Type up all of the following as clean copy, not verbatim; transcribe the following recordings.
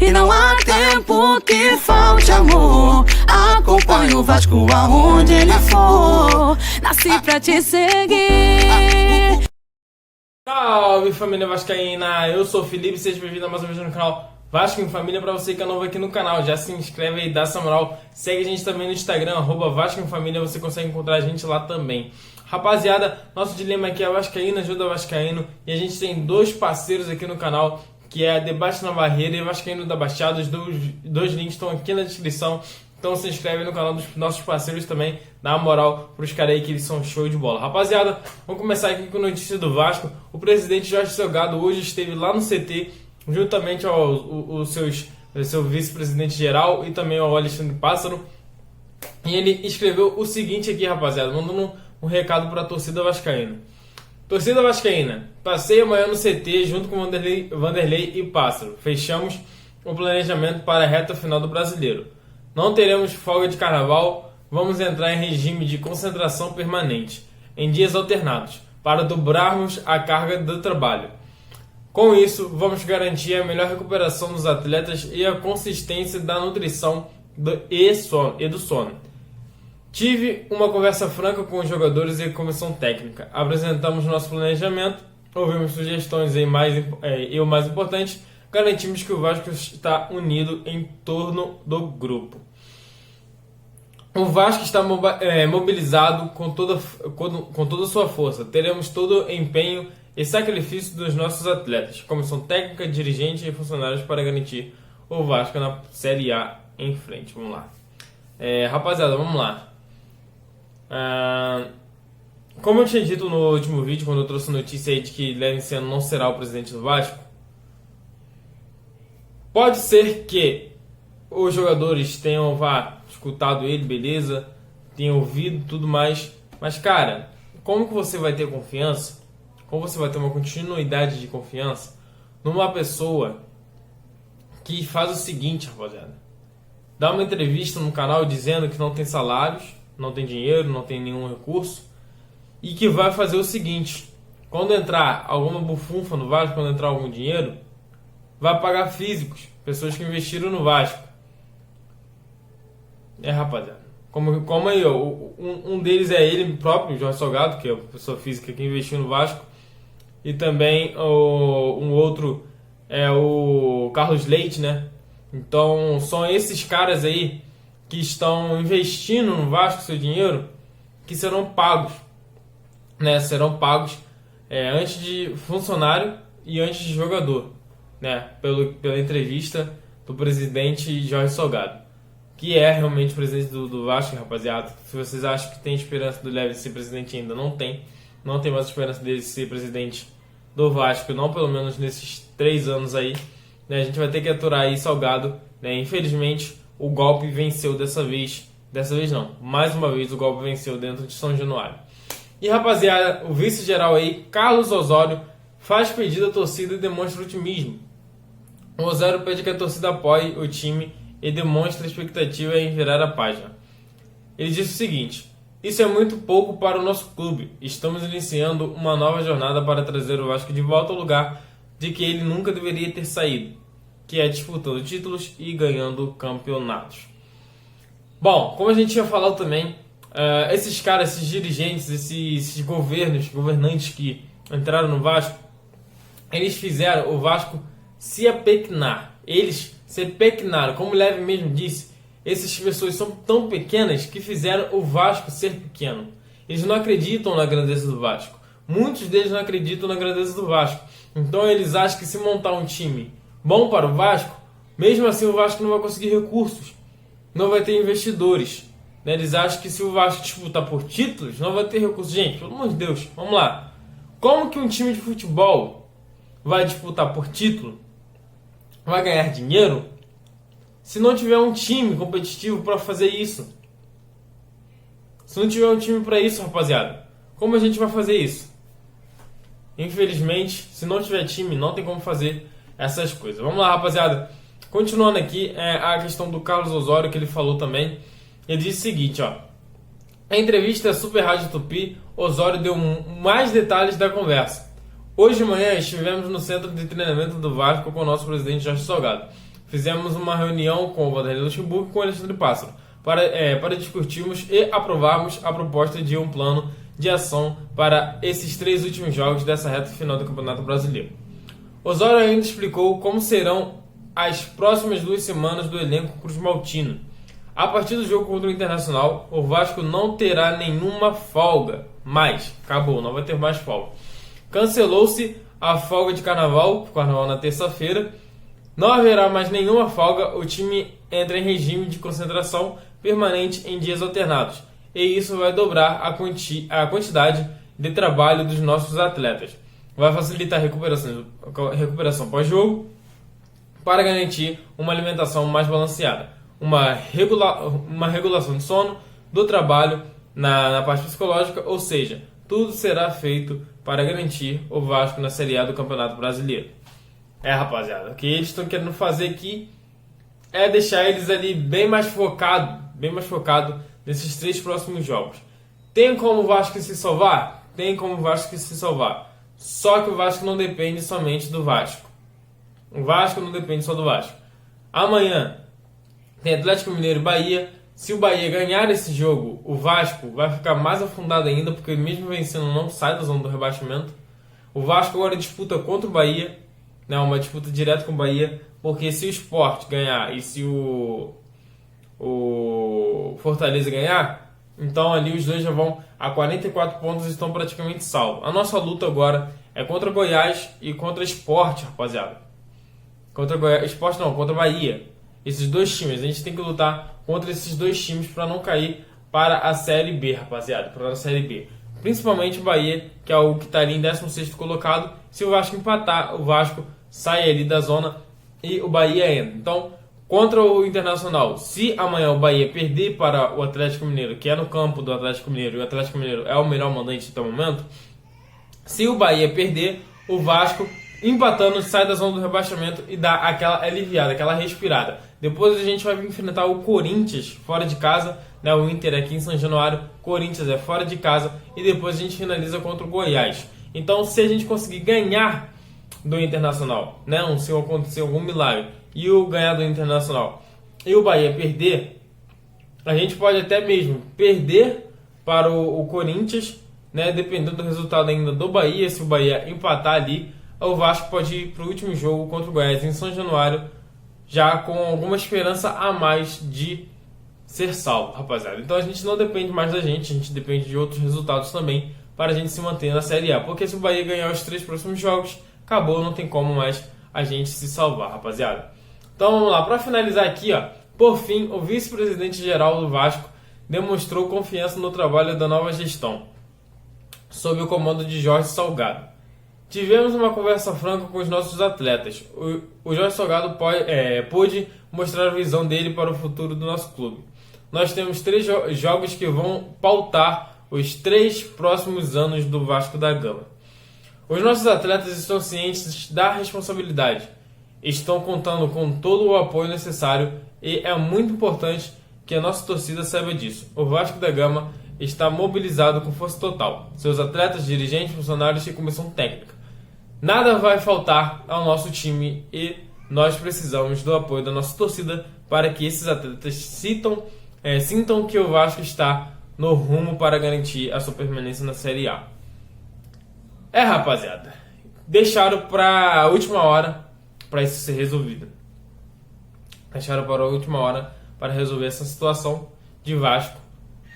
E não há tempo que falte amor. Acompanhe o Vasco aonde ele for. Nasci pra te seguir. Salve família vascaína, eu sou o Felipe, seja bem-vindo a mais um vídeo no canal Vasco em Família. Pra você que é novo aqui no canal, já se inscreve aí, dá essa moral. Segue a gente também no Instagram, @Vasco em Família, você consegue encontrar a gente lá também. Rapaziada, nosso dilema aqui é Vascaína ajuda Vascaíno. E a gente tem dois parceiros aqui no canal, que é a Debate na Barreira e Vascaíno da Baixada. Os dois links estão aqui na descrição. Então se inscreve no canal dos nossos parceiros também, dá uma moral pros caras aí que eles são show de bola. Rapaziada, vamos começar aqui com a notícia do Vasco. O presidente Jorge Salgado hoje esteve lá no CT, juntamente ao seu vice-presidente geral e também ao Alexandre Pássaro. E ele escreveu o seguinte aqui, rapaziada, mandando um recado para a torcida vascaína. Torcida vascaína, passei amanhã no CT junto com Vanderlei e Pássaro. Fechamos o planejamento para a reta final do Brasileiro. Não teremos folga de carnaval, vamos entrar em regime de concentração permanente, em dias alternados, para dobrarmos a carga do trabalho. Com isso, vamos garantir a melhor recuperação dos atletas e a consistência da nutrição e do sono. Tive uma conversa franca com os jogadores e a comissão técnica. Apresentamos nosso planejamento, ouvimos sugestões e o mais importante, garantimos que o Vasco está unido em torno do grupo. O Vasco está mobilizado com toda a sua força. Teremos todo o empenho e sacrifício dos nossos atletas, comissão técnica, dirigente e funcionários para garantir o Vasco na Série A em frente. Vamos lá. Rapaziada, vamos lá. Como eu tinha dito no último vídeo, quando eu trouxe a notícia aí de que Levinciano não será o presidente do Vasco, pode ser que os jogadores tenham escutado ele, beleza, tenham ouvido tudo mais, mas cara, como que você vai ter confiança? Como você vai ter uma continuidade de confiança numa pessoa que faz o seguinte, rapaziada? Dá uma entrevista no canal dizendo que não tem salários, não tem dinheiro, não tem nenhum recurso, e que vai fazer o seguinte: quando entrar alguma bufunfa no Vasco, quando entrar algum dinheiro, vai pagar físicos, pessoas que investiram no Vasco. Rapaziada, como aí, um deles é ele próprio, Jorge Salgado, que é a pessoa física que investiu no Vasco, e também um outro é o Carlos Leite, né? Então são esses caras aí que estão investindo no Vasco seu dinheiro, que serão pagos, né? Serão pagos antes de funcionário e antes de jogador, né? Pela entrevista do presidente Jorge Salgado, que é realmente o presidente do Vasco, rapaziada. Se vocês acham que tem esperança do Leve ser presidente ainda, não tem mais esperança dele ser presidente do Vasco, não pelo menos nesses 3 anos aí, né? A gente vai ter que aturar aí Salgado, né? Infelizmente o golpe venceu dessa vez não, mais uma vez o golpe venceu dentro de São Januário. E rapaziada, o vice-geral aí, Carlos Osório, faz pedido à torcida e demonstra otimismo. O Osório pede que a torcida apoie o time e demonstra expectativa em virar a página. Ele disse o seguinte: isso é muito pouco para o nosso clube. Estamos iniciando uma nova jornada para trazer o Vasco de volta ao lugar de que ele nunca deveria ter saído, que é disputando títulos e ganhando campeonatos. Bom, como a gente tinha falado também, esses caras, esses dirigentes, esses governantes que entraram no Vasco, eles fizeram o Vasco se apequenar. Eles se pequenaram, como o Leve mesmo disse, essas pessoas são tão pequenas que fizeram o Vasco ser pequeno. Eles não acreditam na grandeza do Vasco. Muitos deles não acreditam na grandeza do Vasco. Então eles acham que se montar um time bom para o Vasco, mesmo assim o Vasco não vai conseguir recursos, não vai ter investidores, né? Eles acham que se o Vasco disputar por títulos, não vai ter recursos. Gente, pelo amor de Deus, vamos lá. Como que um time de futebol vai disputar por título, vai ganhar dinheiro, se não tiver um time competitivo para fazer isso? Se não tiver um time para isso, rapaziada, como a gente vai fazer isso? Infelizmente, se não tiver time, não tem como fazer essas coisas. Vamos lá, rapaziada. Continuando aqui, a questão do Carlos Osório, que ele falou também. Ele disse o seguinte, ó: em entrevista à Super Rádio Tupi, Osório deu mais detalhes da conversa. Hoje de manhã estivemos no centro de treinamento do Vasco com o nosso presidente Jorge Salgado. fizemos uma reunião com o Vanderlei Luxemburgo e com o Alexandre Pássaro para discutirmos e aprovarmos a proposta de um plano de ação para esses 3 últimos jogos dessa reta final do Campeonato Brasileiro. Osório ainda explicou como serão as próximas 2 semanas do elenco cruzmaltino. A partir do jogo contra o Internacional, o Vasco não terá nenhuma folga mais. Acabou, não vai ter mais folga. Cancelou-se a folga de carnaval na terça-feira. Não haverá mais nenhuma folga, o time entra em regime de concentração permanente em dias alternados. E isso vai dobrar a quantidade de trabalho dos nossos atletas. Vai facilitar a recuperação pós-jogo para garantir uma alimentação mais balanceada. Uma regulação de sono, do trabalho na parte psicológica, ou seja, tudo será feito para garantir o Vasco na Série A do Campeonato Brasileiro. Rapaziada, o que eles estão querendo fazer aqui é deixar eles ali bem mais focado nesses 3 próximos jogos. Tem como o Vasco se salvar? Tem como o Vasco se salvar. Só que o Vasco não depende somente do Vasco. O Vasco não depende só do Vasco. Amanhã tem Atlético Mineiro e Bahia. Se o Bahia ganhar esse jogo, o Vasco vai ficar mais afundado ainda, porque mesmo vencendo não sai da zona do rebaixamento. O Vasco agora disputa contra o Bahia, né, uma disputa direta com o Bahia, porque se o Sport ganhar e se o Fortaleza ganhar, então ali os dois já vão a 44 pontos e estão praticamente salvos. A nossa luta agora é contra Goiás e contra Sport, rapaziada. Contra Bahia. Esses 2 times, a gente tem que lutar contra esses 2 times para não cair para a Série B, rapaziada. Para a Série B. Principalmente o Bahia, que é o que está ali em 16º colocado. Se o Vasco empatar, o Vasco sai ali da zona e o Bahia entra. Então, contra o Internacional, se amanhã o Bahia perder para o Atlético Mineiro, que é no campo do Atlético Mineiro, e o Atlético Mineiro é o melhor mandante até o momento, se o Bahia perder, o Vasco, empatando, sai da zona do rebaixamento e dá aquela aliviada, aquela respirada. Depois a gente vai enfrentar o Corinthians fora de casa, né? O Inter aqui em São Januário, Corinthians é fora de casa, e depois a gente finaliza contra o Goiás. Então, se a gente conseguir ganhar do Internacional, né? Se acontecer algum milagre e o ganhar do Internacional e o Bahia perder, a gente pode até mesmo perder para o Corinthians, né? Dependendo do resultado ainda do Bahia. Se o Bahia empatar ali, o Vasco pode ir para o último jogo contra o Goiás em São Januário, já com alguma esperança a mais de ser salvo, rapaziada. Então a gente não depende mais da gente, a gente depende de outros resultados também para a gente se manter na Série A. Porque se o Bahia ganhar os 3 próximos jogos, acabou, não tem como mais a gente se salvar, rapaziada. Então vamos lá, para finalizar aqui, ó, por fim, o vice-presidente geral do Vasco demonstrou confiança no trabalho da nova gestão, sob o comando de Jorge Salgado. Tivemos uma conversa franca com os nossos atletas. O Jorge Salgado pôde mostrar a visão dele para o futuro do nosso clube. Nós temos 3 jogos que vão pautar os 3 próximos anos do Vasco da Gama. Os nossos atletas estão cientes da responsabilidade, estão contando com todo o apoio necessário e é muito importante que a nossa torcida saiba disso. O Vasco da Gama está mobilizado com força total. Seus atletas, dirigentes, funcionários e comissão técnica. Nada vai faltar ao nosso time e nós precisamos do apoio da nossa torcida para que esses atletas sintam que o Vasco está no rumo para garantir a sua permanência na Série A. Rapaziada, deixaram para a última hora para isso ser resolvido. Deixaram para a última hora para resolver essa situação de Vasco,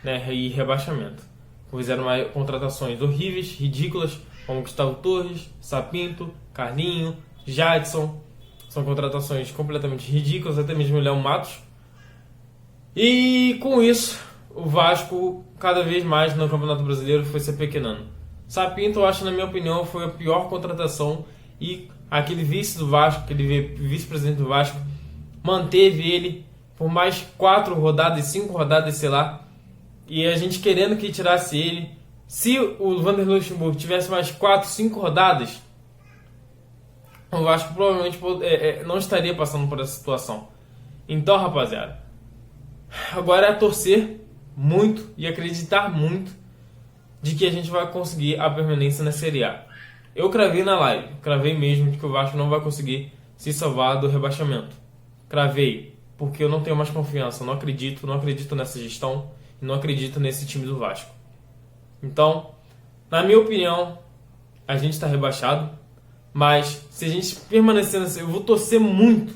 né, e rebaixamento. Fizeram contratações horríveis, ridículas, como Gustavo Torres, Sapinto, Carlinho, Jadson. São contratações completamente ridículas, até mesmo o Léo Matos. E com isso, o Vasco cada vez mais no Campeonato Brasileiro foi se apequenando. Sapinto, eu acho, na minha opinião, foi a pior contratação, e aquele vice do Vasco, aquele vice-presidente do Vasco, manteve ele por mais 4 rodadas, 5 rodadas, sei lá, e a gente querendo que tirasse ele. Se o Vanderlei Luxemburgo tivesse mais 4, 5 rodadas, o Vasco provavelmente não estaria passando por essa situação. Então, rapaziada, agora é torcer muito e acreditar muito de que a gente vai conseguir a permanência na Série A. Eu cravei na live, cravei mesmo de que o Vasco não vai conseguir se salvar do rebaixamento. Cravei, porque eu não tenho mais confiança, não acredito nessa gestão, e não acredito nesse time do Vasco. Então, na minha opinião, a gente está rebaixado, mas se a gente permanecer eu vou torcer muito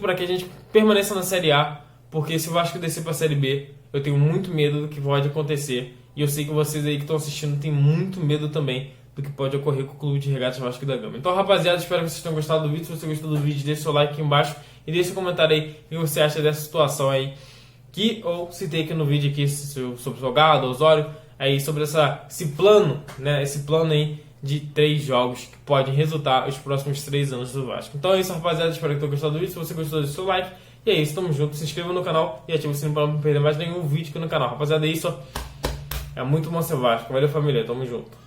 para que a gente permaneça na Série A, porque se o Vasco descer para a Série B, eu tenho muito medo do que pode acontecer, e eu sei que vocês aí que estão assistindo têm muito medo também do que pode ocorrer com o Clube de Regatas Vasco da Gama. Então, rapaziada, espero que vocês tenham gostado do vídeo. Se você gostou do vídeo, deixa o seu like aqui embaixo e deixa um comentário aí o que você acha dessa situação aí que eu citei aqui no vídeo aqui sobre o Salgado, Osório, aí sobre esse plano, né, esse plano aí de 3 jogos que podem resultar os próximos 3 anos do Vasco. Então é isso, rapaziada, espero que tenham gostado do vídeo. Se você gostou, deixa o seu like. E é isso, tamo junto, se inscreva no canal e ative o sininho para não perder mais nenhum vídeo aqui no canal. Rapaziada, é isso, é muito bom ser Vasco. Valeu, família, tamo junto.